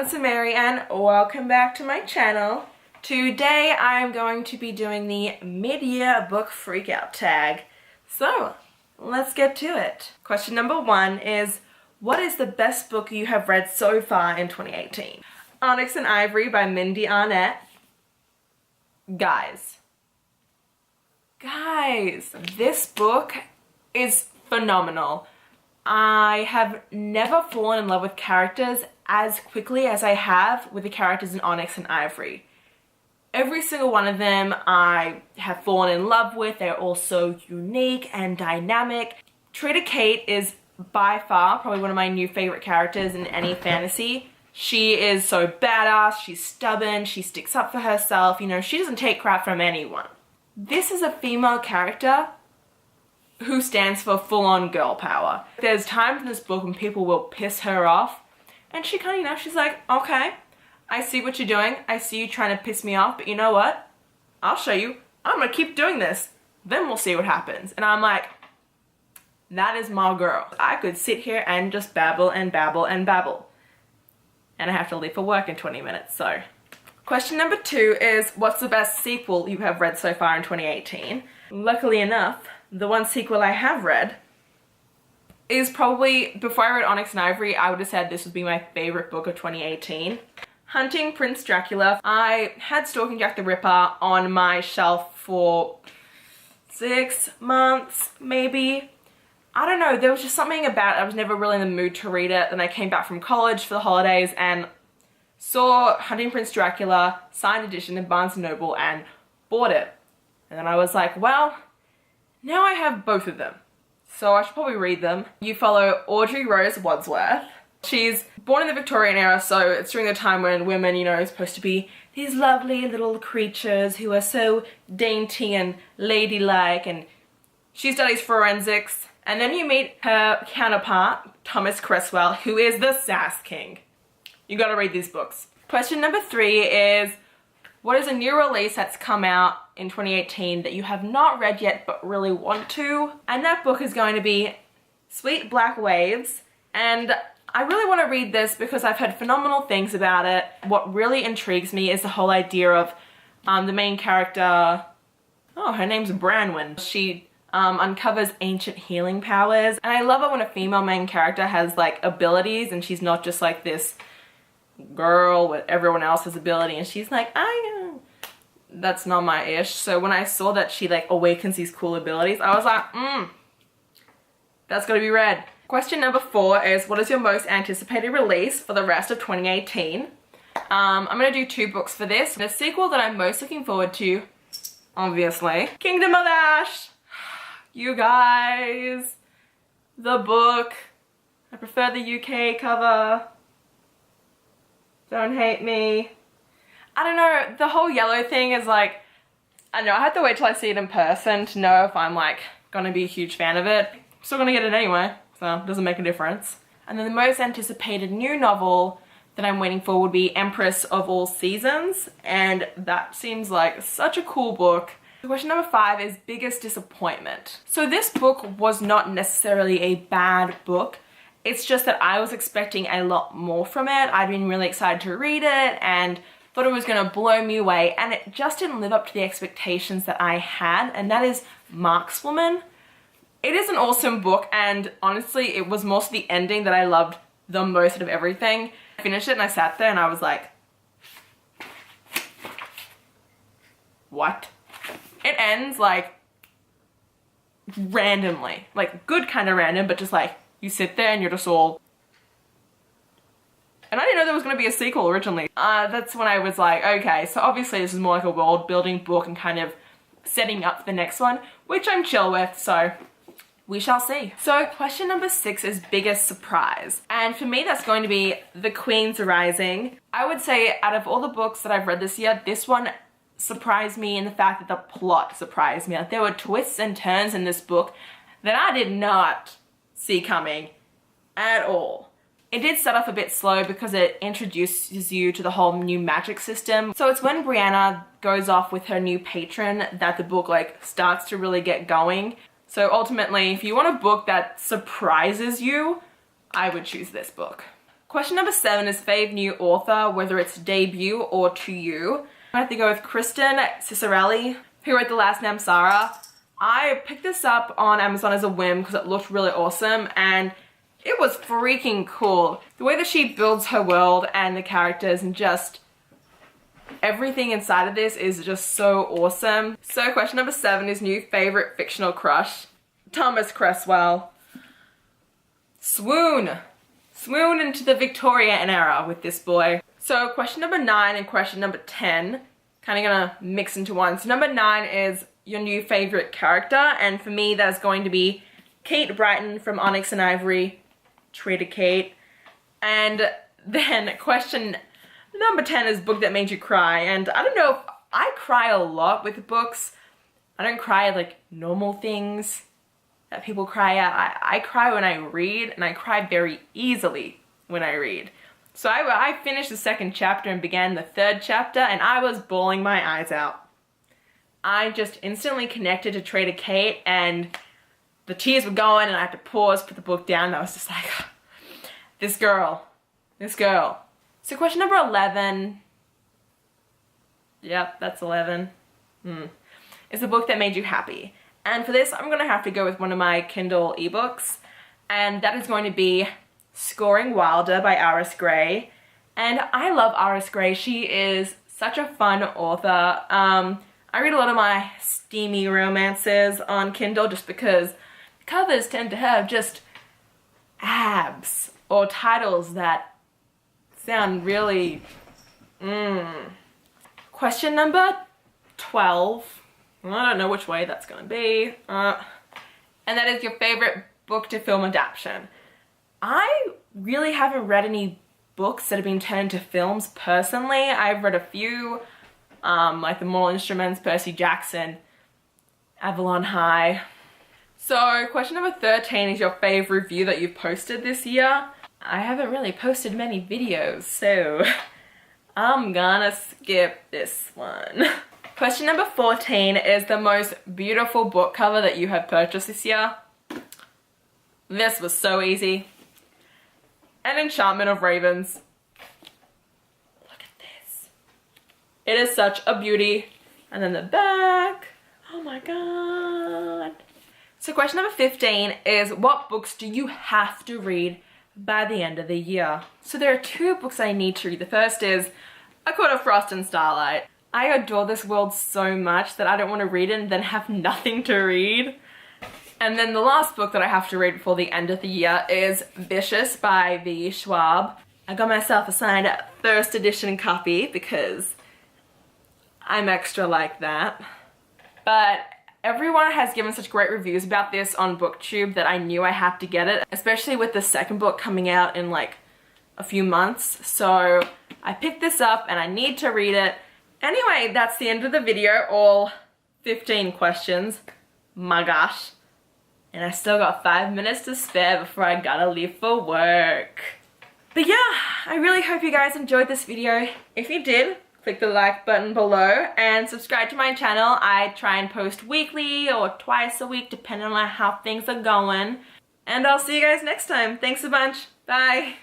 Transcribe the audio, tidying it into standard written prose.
It's Mary and welcome back to my channel. Today I'm going to be doing the mid-year book freakout tag. So let's get to it. Question number 1 is, what is the best book you have read so far in 2018? Onyx and Ivory by Mindy Arnett. Guys, this book is phenomenal. I have never fallen in love with characters as quickly as I have with the characters in Onyx and Ivory. Every single one of them I have fallen in love with. They're all so unique and dynamic. Trader Kate is by far probably one of my new favorite characters in any fantasy. She is so badass, she's stubborn, she sticks up for herself, you know, she doesn't take crap from anyone. This is a female character who stands for full-on girl power. There's times in this book when people will piss her off, and she kind of, you know, she's like, okay, I see what you're doing, I see you trying to piss me off, but you know what? I'll show you. I'm gonna keep doing this. Then we'll see what happens. And I'm like, that is my girl. I could sit here and just babble and babble and babble. And I have to leave for work in 20 minutes, so. Question number 2 is, what's the best sequel you have read so far in 2018? Luckily enough, the one sequel I have read is probably, before I read Onyx and Ivory, I would have said this would be my favorite book of 2018. Hunting Prince Dracula. I had Stalking Jack the Ripper on my shelf for 6 months, maybe. I don't know, there was just something about it. I was never really in the mood to read it. Then I came back from college for the holidays and saw Hunting Prince Dracula, signed edition in Barnes & Noble, and bought it. And then I was like, well, now I have both of them, so I should probably read them. You follow Audrey Rose Wadsworth. She's born in the Victorian era, so it's during the time when women, you know, are supposed to be these lovely little creatures who are so dainty and ladylike, and she studies forensics. And then you meet her counterpart, Thomas Cresswell, who is the Sass King. You gotta read these books. Question number 3 is, what is a new release that's come out in 2018 that you have not read yet but really want to? And that book is going to be Sweet Black Waves. And I really want to read this because I've heard phenomenal things about it. What really intrigues me is the whole idea of the main character, oh, her name's Branwen. She uncovers ancient healing powers. And I love it when a female main character has like abilities and she's not just like this girl with everyone else's ability and she's like, that's not my ish. So when I saw that she like awakens these cool abilities, I was like, that's gotta be read. Question number 4 is, what is your most anticipated release for the rest of 2018? I'm gonna do 2 books for this. The sequel that I'm most looking forward to, obviously, Kingdom of Ash. You guys, the book. I prefer the UK cover. Don't hate me. I don't know, the whole yellow thing is like, I don't know, I have to wait till I see it in person to know if I'm like gonna be a huge fan of it. I'm still gonna get it anyway, so it doesn't make a difference. And then the most anticipated new novel that I'm waiting for would be Empress of All Seasons, and that seems like such a cool book. Question number 5 is biggest disappointment. So this book was not necessarily a bad book. It's just that I was expecting a lot more from it. I'd been really excited to read it and thought it was gonna blow me away, and it just didn't live up to the expectations that I had, and that is Markswoman. It is an awesome book, and honestly, it was mostly the ending that I loved the most out of everything. I finished it and I sat there and I was like, what? It ends like randomly, like good kind of random, but just like you sit there and you're just all, and I didn't know there was going to be a sequel originally. That's when I was like, okay, so obviously this is more like a world building book and kind of setting up for the next one, which I'm chill with, so we shall see. So question number 6 is biggest surprise. And for me, that's going to be The Queen's Rising. I would say out of all the books that I've read this year, this one surprised me in the fact that the plot surprised me. Like, there were twists and turns in this book that I did not see coming at all. It did start off a bit slow because it introduces you to the whole new magic system. So it's when Brianna goes off with her new patron that the book like starts to really get going. So ultimately, if you want a book that surprises you, I would choose this book. Question number 7 is fave new author, whether it's debut or to you. I have to go with Kristen Cicerelli, who wrote The Last Namsara. I picked this up on Amazon as a whim because it looked really awesome and it was freaking cool. The way that she builds her world and the characters and just everything inside of this is just so awesome. So question number 7 is new favorite fictional crush. Thomas Cresswell. Swoon into the Victorian era with this boy. So question number 9 and question number 10, kind of gonna mix into one. So number 9 is your new favorite character, and for me that's going to be Kate Brighton from Onyx and Ivory, Trader Kate. And then question number 10 is book that made you cry, and I don't know if I cry a lot with books. I don't cry at like normal things that people cry at. I cry when I read, and I cry very easily when I read. So I finished the 2nd chapter and began the 3rd chapter, and I was bawling my eyes out. I just instantly connected to Trader Kate, and the tears were going, and I had to pause, put the book down, and I was just like, this girl. So question number 11, yep, that's 11, is the book that made you happy. And for this, I'm gonna have to go with one of my Kindle ebooks, and that is going to be Scoring Wilder by Iris Gray. And I love Iris Gray. She is such a fun author. I read a lot of my steamy romances on Kindle just because the covers tend to have just abs or titles that sound really Question number 12. I don't know which way that's gonna be. And that is your favorite book to film adaptation. I really haven't read any books that have been turned into films personally. I've read a few, like The Mortal Instruments, Percy Jackson, Avalon High. So question number 13 is your fave review that you've posted this year. I haven't really posted many videos, so I'm gonna skip this one. Question number 14 is the most beautiful book cover that you have purchased this year. This was so easy. An Enchantment of Ravens. Look at this. It is such a beauty. And then the back. Oh my god. So question number 15 is what books do you have to read by the end of the year? So there are 2 books I need to read. The first is A Court of Frost and Starlight. I adore this world so much that I don't want to read it and then have nothing to read. And then the last book that I have to read before the end of the year is Vicious by V. Schwab. I got myself a signed 1st edition copy because I'm extra like that. But everyone has given such great reviews about this on Booktube that I knew I had to get it, especially with the 2nd book coming out in like a few months. So I picked this up and I need to read it. Anyway, that's the end of the video, all 15 questions. My gosh. And I still got 5 minutes to spare before I gotta leave for work. But yeah, I really hope you guys enjoyed this video. If you did, click the like button below and subscribe to my channel. I try and post weekly or twice a week depending on how things are going. And I'll see you guys next time. Thanks a bunch. Bye.